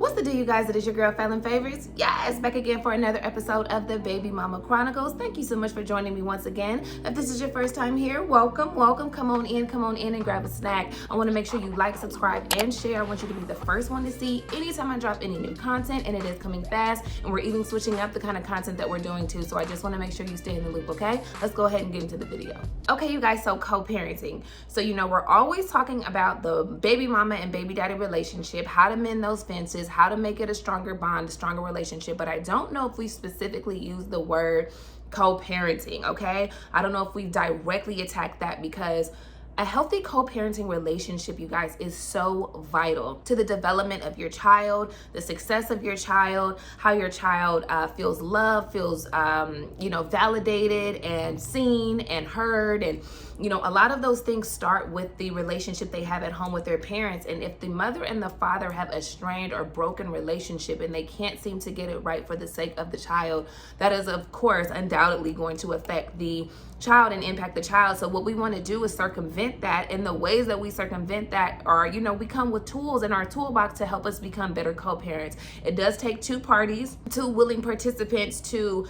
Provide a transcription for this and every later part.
What's the deal, you guys? It is your girl, Fallon Favors. Yes, back again for another episode of the Baby Mama Chronicles. Thank you so much for joining me once again. If this is your first time here, welcome. Come on in and grab a snack. I want to make sure you like, subscribe, and share. I want you to be the first one to see anytime I drop any new content, and it is coming fast. And we're even switching up the kind of content that we're doing too. So I just want to make sure you stay in the loop, okay? Let's go ahead and get into the video. Okay, you guys, so co-parenting. So, we're always talking about the baby mama and baby daddy relationship, how to mend those fences, how to make it a stronger bond, a stronger relationship. But I don't know if we specifically use the word co-parenting, okay? I don't know if we directly attack that, because a healthy co-parenting relationship, you guys, is so vital to the development of your child, the success of your child, how your child feels loved, feels, validated and seen and heard. And, a lot of those things start with the relationship they have at home with their parents. And if the mother and the father have a strained or broken relationship and they can't seem to get it right for the sake of the child, that is, of course, undoubtedly going to affect the child and impact the child. So what we want to do is circumvent that, and the ways that we circumvent that are, we come with tools in our toolbox to help us become better co-parents. It does take two parties, two willing participants to,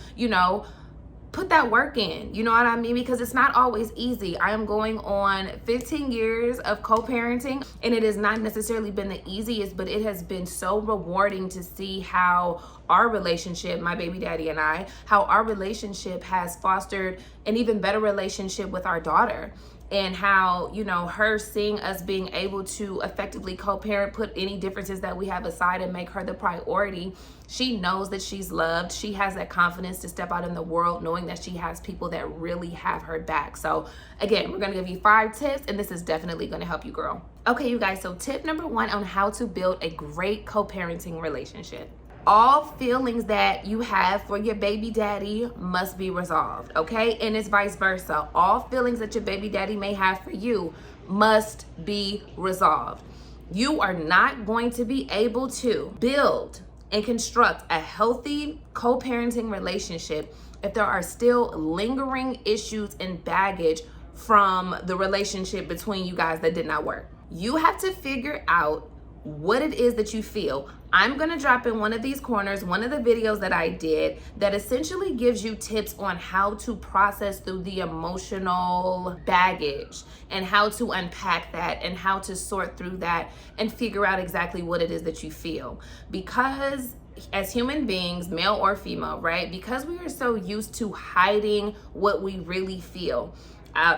put that work in, you know what I mean? Because it's not always easy. I am going on 15 years of co-parenting, and it has not necessarily been the easiest, but it has been so rewarding to see how our relationship, my baby daddy and I, how our relationship has fostered an even better relationship with our daughter. And how, her seeing us being able to effectively co-parent, put any differences that we have aside and make her the priority. She knows that she's loved. She has that confidence to step out in the world knowing that she has people that really have her back. So again, we're going to give you 5 tips, and this is definitely going to help you grow. Okay, you guys, so tip number 1 on how to build a great co-parenting relationship. All feelings that you have for your baby daddy must be resolved, okay? And it's vice versa. All feelings that your baby daddy may have for you must be resolved. You are not going to be able to build and construct a healthy co-parenting relationship if there are still lingering issues and baggage from the relationship between you guys that did not work. You have to figure out what it is that you feel. I'm going to drop in one of these corners, one of the videos that I did that essentially gives you tips on how to process through the emotional baggage and how to unpack that and how to sort through that and figure out exactly what it is that you feel. Because as human beings, male or female, right? Because we are so used to hiding what we really feel.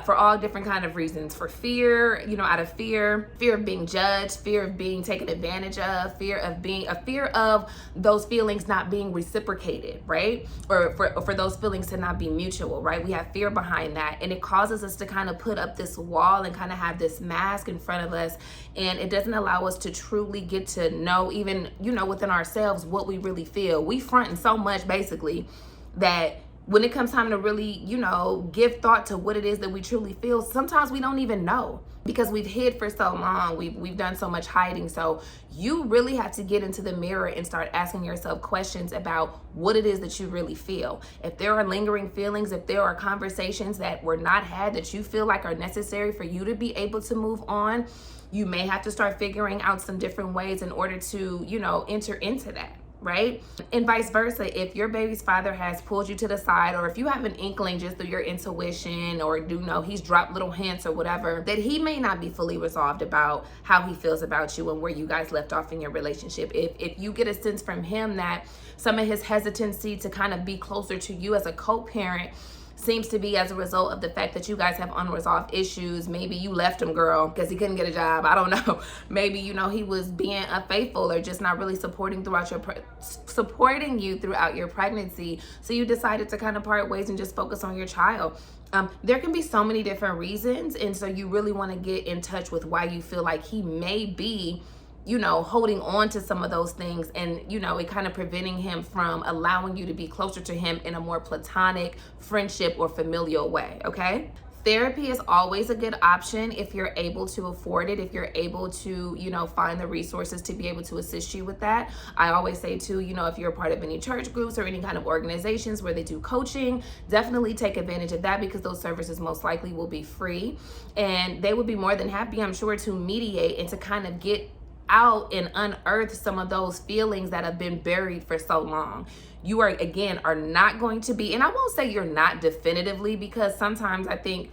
For all different kind of reasons, for fear, out of fear of being judged, fear of being taken advantage of, fear of those feelings not being reciprocated, right? Or for those feelings to not be mutual, right? We have fear behind that, and it causes us to kind of put up this wall and kind of have this mask in front of us, and it doesn't allow us to truly get to know, even, within ourselves, what we really feel. We fronting so much, basically, that when it comes time to really, give thought to what it is that we truly feel, sometimes we don't even know because we've hid for so long. We've done so much hiding. So you really have to get into the mirror and start asking yourself questions about what it is that you really feel. If there are lingering feelings, if there are conversations that were not had that you feel like are necessary for you to be able to move on, you may have to start figuring out some different ways in order to, enter into that. Right? And vice versa, if your baby's father has pulled you to the side, or if you have an inkling just through your intuition, or he's dropped little hints or whatever, that he may not be fully resolved about how he feels about you and where you guys left off in your relationship. If you get a sense from him that some of his hesitancy to kind of be closer to you as a co-parent seems to be as a result of the fact that you guys have unresolved issues. Maybe you left him, girl, because he couldn't get a job. I don't know. Maybe, he was being unfaithful or just not really supporting you throughout your pregnancy. So you decided to kind of part ways and just focus on your child. There can be so many different reasons. And so you really want to get in touch with why you feel like he may be holding on to some of those things, and, it kind of preventing him from allowing you to be closer to him in a more platonic friendship or familial way, okay? Therapy is always a good option if you're able to afford it, if you're able to, find the resources to be able to assist you with that. I always say too, if you're a part of any church groups or any kind of organizations where they do coaching, definitely take advantage of that, because those services most likely will be free, and they would be more than happy, I'm sure, to mediate and to kind of get out and unearth some of those feelings that have been buried for so long. You are not going to be, and I won't say you're not definitively, because sometimes I think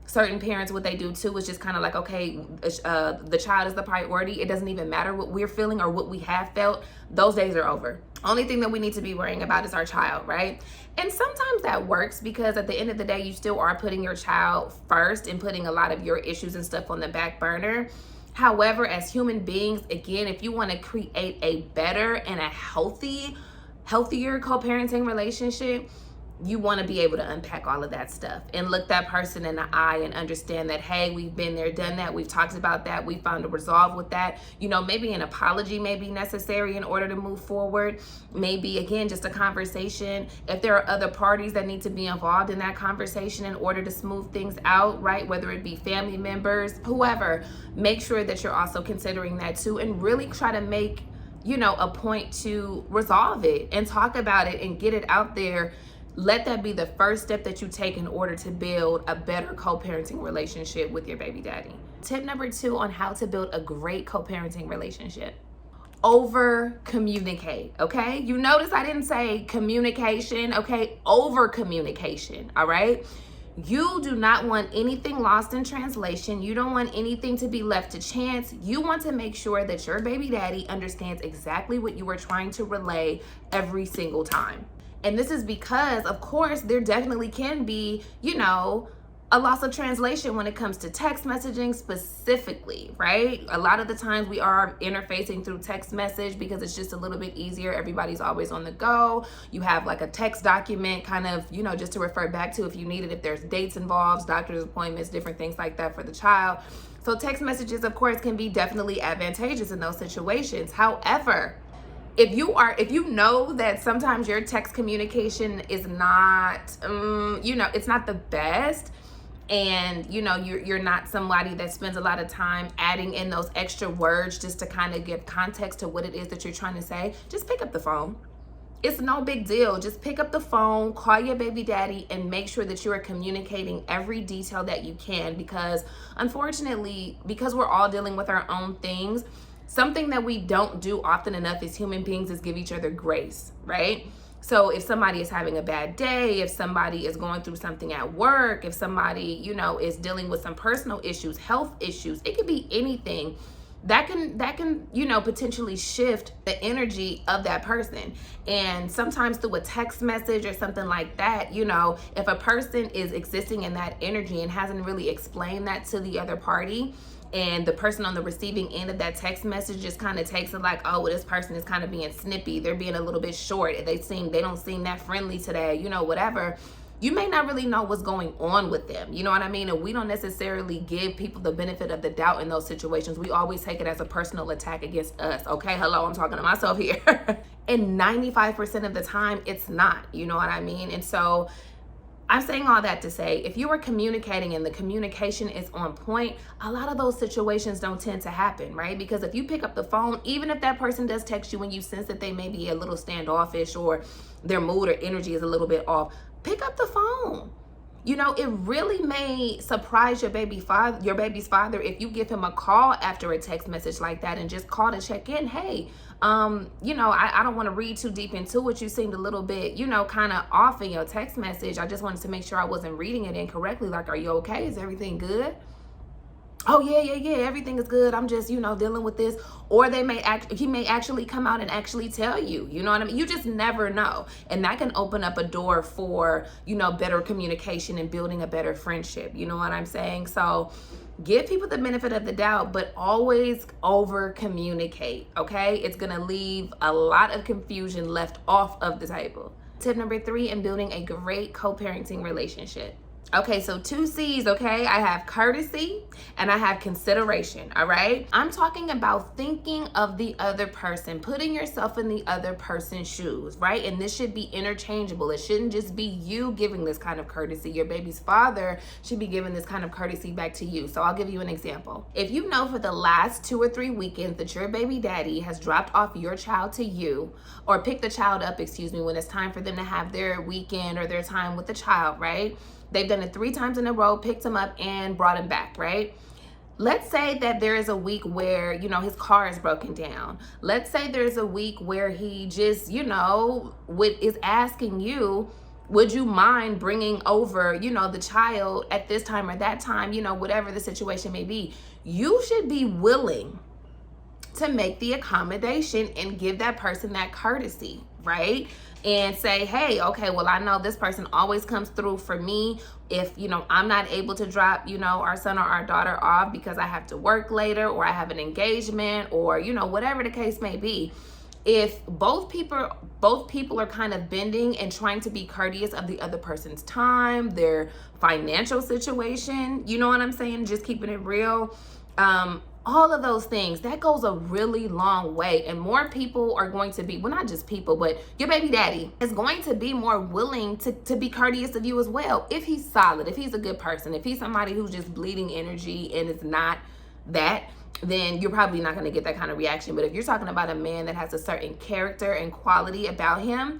certain parents, what they do too is just kind of like, okay, the child is the priority. It doesn't even matter what we're feeling or what we have felt. Those days are over. Only thing that we need to be worrying about is our child, right? And sometimes that works, because at the end of the day, you still are putting your child first and putting a lot of your issues and stuff on the back burner. However, as human beings, again, if you want to create a better and a healthier co-parenting relationship, you want to be able to unpack all of that stuff and look that person in the eye and understand that, hey, we've been there, done that. We've talked about that. We found a resolve with that. Maybe an apology may be necessary in order to move forward. Maybe, again, just a conversation. If there are other parties that need to be involved in that conversation in order to smooth things out, right? Whether it be family members, whoever, make sure that you're also considering that too, and really try to make, a point to resolve it and talk about it and get it out there. Let that be the first step that you take in order to build a better co-parenting relationship with your baby daddy. Tip number 2 on how to build a great co-parenting relationship: over communicate. Okay, you notice I didn't say communication. Okay, over communication. All right, you do not want anything lost in translation. You don't want anything to be left to chance. You want to make sure that your baby daddy understands exactly what you are trying to relay every single time. And this is because, of course, there definitely can be, a loss of translation when it comes to text messaging specifically, right? A lot of the times we are interfacing through text message because it's just a little bit easier. Everybody's always on the go. You have like a text document kind of, just to refer back to if you need it, if there's dates involved, doctor's appointments, different things like that for the child. So text messages, of course, can be definitely advantageous in those situations. However, if you know that sometimes your text communication is not, it's not the best, and you're not somebody that spends a lot of time adding in those extra words just to kind of give context to what it is that you're trying to say, just pick up the phone. It's no big deal. Just pick up the phone, call your baby daddy, and make sure that you are communicating every detail that you can, because unfortunately, because we're all dealing with our own things, something that we don't do often enough as human beings is give each other grace, right? So if somebody is having a bad day, if somebody is going through something at work, if somebody, is dealing with some personal issues, health issues, it could be anything that can potentially shift the energy of that person. And sometimes through a text message or something like that, if a person is existing in that energy and hasn't really explained that to the other party, and the person on the receiving end of that text message just kind of takes it like, oh, well, this person is kind of being snippy, they're being a little bit short, they don't seem that friendly today, whatever, you may not really know what's going on with them. You know what I mean? And we don't necessarily give people the benefit of the doubt in those situations. We always take it as a personal attack against us. Okay, hello, I'm talking to myself here. And 95% of the time, it's not. You know what I mean? And so I'm saying all that to say, if you are communicating and the communication is on point, a lot of those situations don't tend to happen, right? Because if you pick up the phone, even if that person does text you and you sense that they may be a little standoffish or their mood or energy is a little bit off, pick up the phone. It really may surprise your baby's father if you give him a call after a text message like that and just call to check in. Hey, I don't want to read too deep into it. You seemed a little bit, kind of off in your text message. I just wanted to make sure I wasn't reading it incorrectly. Like, are you okay? Is everything good? Oh, yeah, everything is good. I'm just, dealing with this. Or he may actually come out and actually tell you, you know what I mean? You just never know. And that can open up a door for, better communication and building a better friendship. You know what I'm saying? So give people the benefit of the doubt, but always over communicate, okay? It's going to leave a lot of confusion left off of the table. Tip number 3 in building a great co-parenting relationship. Okay, so 2 C's, okay? I have courtesy and I have consideration, all right? I'm talking about thinking of the other person, putting yourself in the other person's shoes, right? And this should be interchangeable. It shouldn't just be you giving this kind of courtesy. Your baby's father should be giving this kind of courtesy back to you. So I'll give you an example. If you know for the last 2 or 3 weekends that your baby daddy has dropped off your child to you, or picked the child up, when it's time for them to have their weekend or their time with the child, right? They've done it 3 times in a row, picked him up and brought him back, right? let's say that there is a week where, his car is broken down. Let's say there's a week where he just, is asking you, would you mind bringing over, the child at this time or that time, whatever the situation may be. You should be willing to make the accommodation and give that person that courtesy, right? And say, hey, okay, well, I know this person always comes through for me. If, I'm not able to drop, our son or our daughter off because I have to work later, or I have an engagement, or, whatever the case may be. If both people are kind of bending and trying to be courteous of the other person's time, their financial situation, you know what I'm saying? Just keeping it real. All of those things, that goes a really long way. And more people are going to be, well, not just people, but your baby daddy is going to be more willing to be courteous of you as well. If he's solid, if he's a good person, if he's somebody who's just bleeding energy and it's not that, then you're probably not going to get that kind of reaction. But if you're talking about a man that has a certain character and quality about him,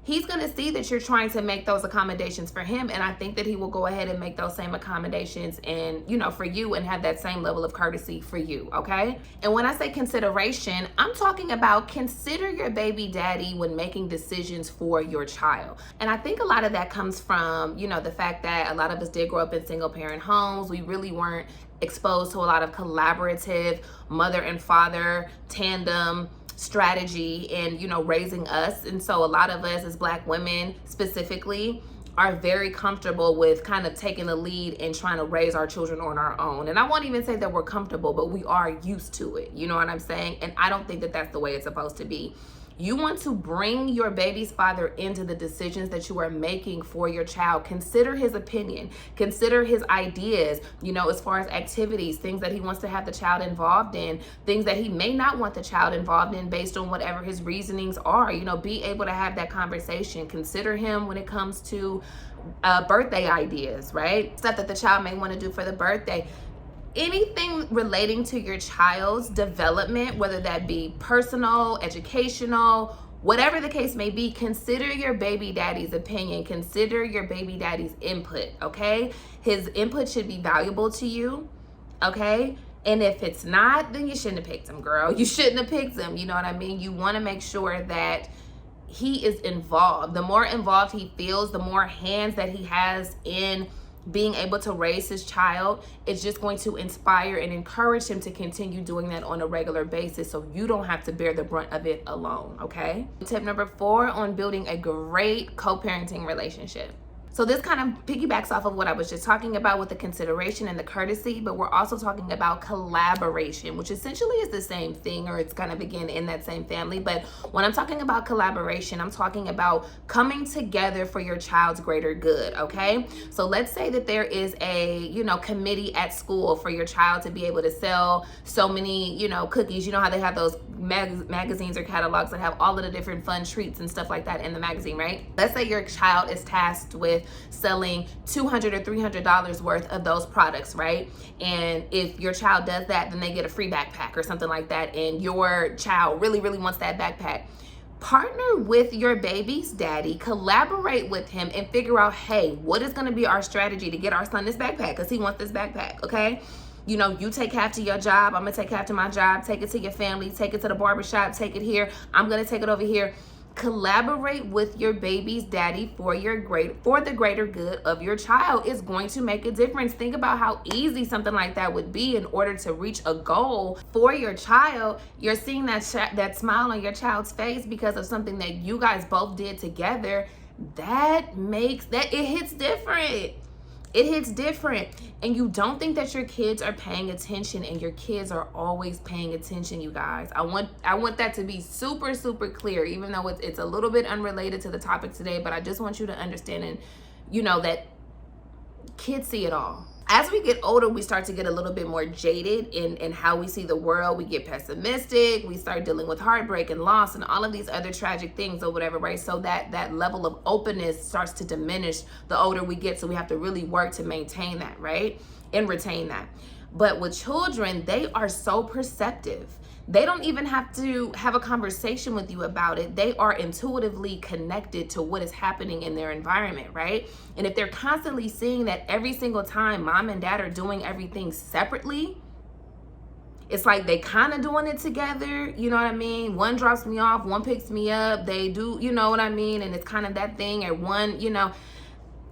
he's going to see that you're trying to make those accommodations for him. And I think that he will go ahead and make those same accommodations and, for you, and have that same level of courtesy for you. Okay. And when I say consideration, I'm talking about consider your baby daddy when making decisions for your child. And I think a lot of that comes from, the fact that a lot of us did grow up in single parent homes. We really weren't exposed to a lot of collaborative mother and father tandem strategy and raising us. And so a lot of us as Black women specifically are very comfortable with kind of taking the lead and trying to raise our children on our own. And I won't even say that we're comfortable, but we are used to it. You know what I'm saying? And I don't think that that's the way it's supposed to be. You want to bring your baby's father into the decisions that you are making for your child. Consider his opinion, consider his ideas, as far as activities, things that he wants to have the child involved in, things that he may not want the child involved in based on whatever his reasonings are. Be able to have that conversation. Consider him when it comes to birthday ideas, right? Stuff that the child may want to do for the birthday. Anything relating to your child's development, whether that be personal, educational, whatever the case may be, consider your baby daddy's opinion. Consider your baby daddy's input, okay? His input should be valuable to you, okay? And if it's not, then you shouldn't have picked him, girl. You shouldn't have picked him, you know what I mean? You want to make sure that he is involved. The more involved he feels, the more hands that he has in being able to raise his child, it's just going to inspire and encourage him to continue doing that on a regular basis, so you don't have to bear the brunt of it alone, okay? Tip number 4 on building a great co-parenting relationship. So this kind of piggybacks off of what I was just talking about with the consideration and the courtesy, but we're also talking about collaboration, which essentially is the same thing, or it's going to begin in that same family. But when I'm talking about collaboration, I'm talking about coming together for your child's greater good, okay? So let's say that there is a, committee at school for your child to be able to sell so many, cookies. You know how they have those magazines or catalogs that have all of the different fun treats and stuff like that in the magazine, right? Let's say your child is tasked with selling $200 or $300 worth of those products, right? And if your child does that, then they get a free backpack or something like that, and your child really, really wants that backpack. Partner with your baby's daddy, collaborate with him, and figure out, hey, what is going to be our strategy to get our son this backpack, because he wants this backpack, okay? You take half to your job, I'm going to take half to my job, take it to your family, take it to the barbershop, take it here, I'm going to take it over here. Collaborate with your baby's daddy for the greater good of your child. Is going to make a difference. Think about how easy something like that would be in order to reach a goal for your child. You're seeing that smile on your child's face because of something that you guys both did together. That makes it hits different. It hits different. And you don't think that your kids are paying attention, and your kids are always paying attention, you guys. I want that to be super, super clear, even though it's a little bit unrelated to the topic today, but I just want you to understand and that kids see it all. As we get older, we start to get a little bit more jaded in how we see the world. We get pessimistic. We start dealing with heartbreak and loss and all of these other tragic things or whatever, right? So that level of openness starts to diminish the older we get. So we have to really work to maintain that, right? And retain that. But with children, they are so perceptive. They don't even have to have a conversation with you about it. They are intuitively connected to what is happening in their environment, right? And if they're constantly seeing that every single time mom and dad are doing everything separately, It's like they kind of doing it together, you know what I mean? One drops me off, one picks me up, they do, you know what I mean? And it's kind of that thing, or one, you know,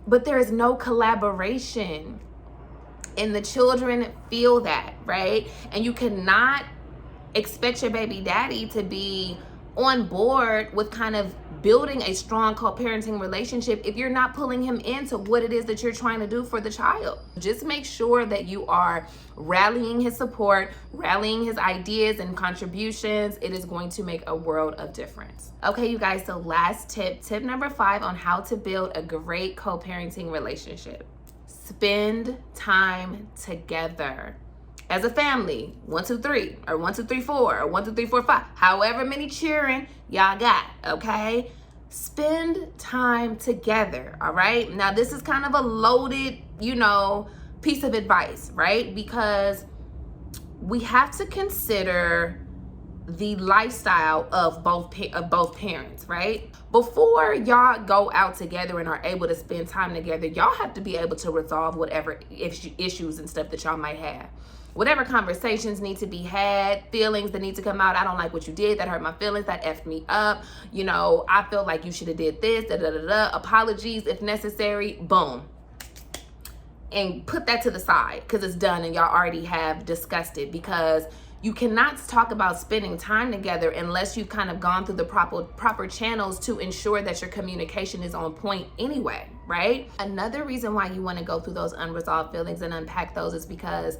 but there is no collaboration. And the children feel that, right? And you cannot expect your baby daddy to be on board with kind of building a strong co-parenting relationship if you're not pulling him into what it is that you're trying to do for the child. Just make sure that you are rallying his support, rallying his ideas and contributions. It is going to make a world of difference. Okay, you guys, so last tip number 5 on how to build a great co-parenting relationship. Spend time together. As a family, 1, 2, 3, or 1, 2, 3, 4, or 1, 2, 3, 4, 5, however many cheering y'all got, okay? Spend time together, all right? Now, this is kind of a loaded, you know, piece of advice, right? Because we have to consider the lifestyle of both parents, right? Before y'all go out together and are able to spend time together, y'all have to be able to resolve whatever issues and stuff that y'all might have. Whatever conversations need to be had, feelings that need to come out. I don't like what you did. That hurt my feelings. That effed me up. You know, I feel like you should have did this. Da, da, da, da. Apologies if necessary. Boom. And put that to the side because it's done and y'all already have discussed it, because you cannot talk about spending time together unless you've kind of gone through the proper channels to ensure that your communication is on point anyway, right? Another reason why you want to go through those unresolved feelings and unpack those is because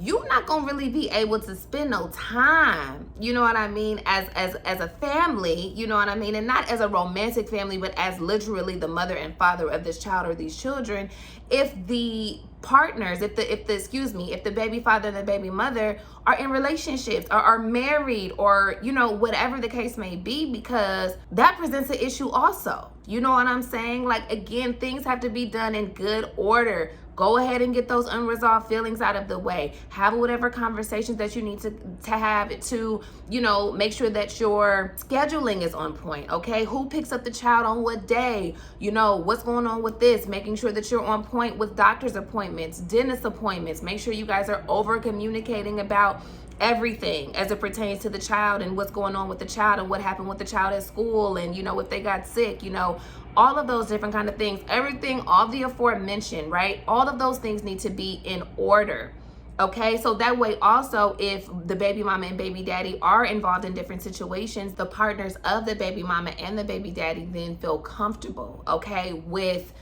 you're not gonna really be able to spend no time, you know what I mean, as a family, you know what I mean, and not as a romantic family, but as literally the mother and father of this child or these children, if the partners, if the baby father and the baby mother are in relationships or are married, or, you know, whatever the case may be, because that presents an issue also. You know what I'm saying? Like, again, things have to be done in good order. Go ahead and get those unresolved feelings out of the way. Have whatever conversations that you need to have to, you know, make sure that your scheduling is on point, okay? Who picks up the child on what day? You know, what's going on with this? Making sure that you're on point with doctor's appointments, dentist appointments. Make sure you guys are over communicating about everything as it pertains to the child and what's going on with the child and what happened with the child at school, and, you know, if they got sick, you know, all of those different kind of things, everything, all the aforementioned, right? All of those things need to be in order. Okay, so that way also, if the baby mama and baby daddy are involved in different situations, the partners of the baby mama and the baby daddy then feel comfortable, okay, with,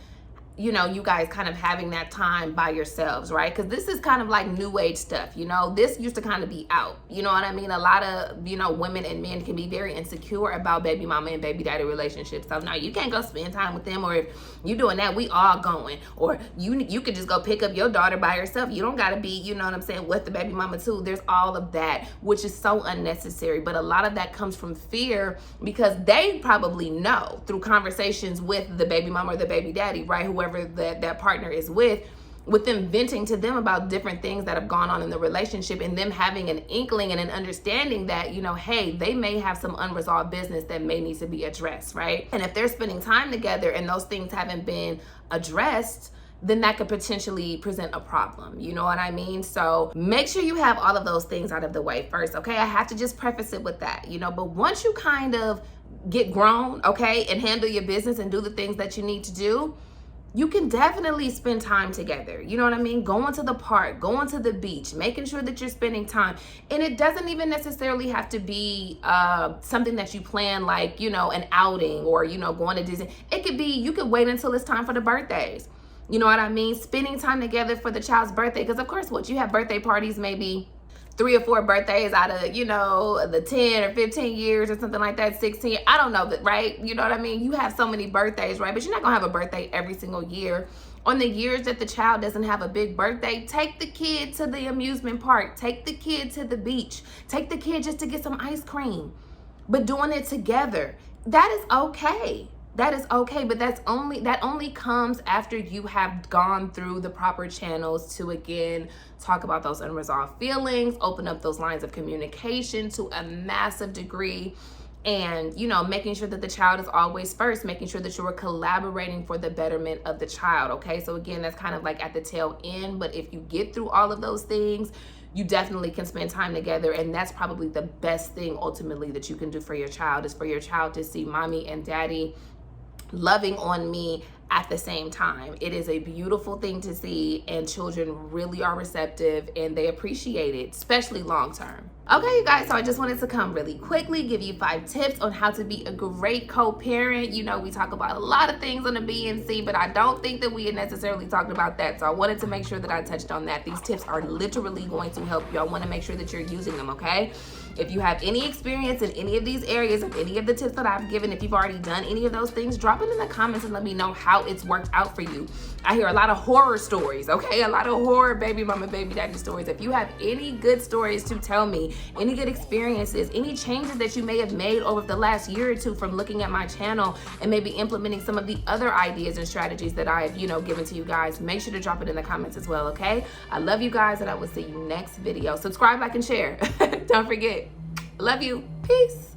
you know, you guys kind of having that time by yourselves, right? Because this is kind of like new age stuff, you know? This used to kind of be out, you know what I mean? A lot of, you know, women and men can be very insecure about baby mama and baby daddy relationships. So, no, you can't go spend time with them, or if you're doing that, we all going. Or you could just go pick up your daughter by yourself. You don't got to be, you know what I'm saying, with the baby mama too. There's all of that, which is so unnecessary. But a lot of that comes from fear, because they probably know through conversations with the baby mama or the baby daddy, right? Whoever that partner is with them venting to them about different things that have gone on in the relationship, and them having an inkling and an understanding that, you know, hey, they may have some unresolved business that may need to be addressed, right? And if they're spending time together and those things haven't been addressed, then that could potentially present a problem, you know what I mean? So make sure you have all of those things out of the way first, okay? I have to just preface it with that, you know, but once you kind of get grown, okay, and handle your business and do the things that you need to do, you can definitely spend time together. You know what I mean? Going to the park, going to the beach, making sure that you're spending time. And it doesn't even necessarily have to be something that you plan, like, you know, an outing, or, you know, going to Disney. It could be, you could wait until it's time for the birthdays. You know what I mean? Spending time together for the child's birthday. Because, of course, what you have birthday parties, maybe 3 or 4 birthdays out of, you know, the 10 or 15 years or something like that, 16, I don't know, but right? You know what I mean? You have so many birthdays, right? But you're not gonna have a birthday every single year. On the years that the child doesn't have a big birthday, take the kid to the amusement park, take the kid to the beach, take the kid just to get some ice cream, but doing it together. That is okay. That is okay, but that only comes after you have gone through the proper channels to, again, talk about those unresolved feelings, open up those lines of communication to a massive degree, and, you know, making sure that the child is always first, making sure that you are collaborating for the betterment of the child, okay? So again, that's kind of like at the tail end, but if you get through all of those things, you definitely can spend time together. And that's probably the best thing ultimately that you can do for your child, is for your child to see mommy and daddy loving on me at the same time. It is a beautiful thing to see, and children really are receptive and they appreciate it, especially long term. Okay, you guys, so I just wanted to come really quickly, give you 5 tips on how to be a great co-parent. You know, we talk about a lot of things on the BNC, but I don't think that we had necessarily talked about that. So I wanted to make sure that I touched on that. These tips are literally going to help you. I want to make sure that you're using them, okay? If you have any experience in any of these areas, of any of the tips that I've given, if you've already done any of those things, drop it in the comments and let me know how it's worked out for you. I hear a lot of horror stories, okay? A lot of horror baby mama, baby daddy stories. If you have any good stories to tell me, any good experiences, any changes that you may have made over the last year or two from looking at my channel and maybe implementing some of the other ideas and strategies that I've, given to you guys, make sure to drop it in the comments as well, okay? I love you guys, and I will see you next video. Subscribe, like, and share. Don't forget. Love you. Peace.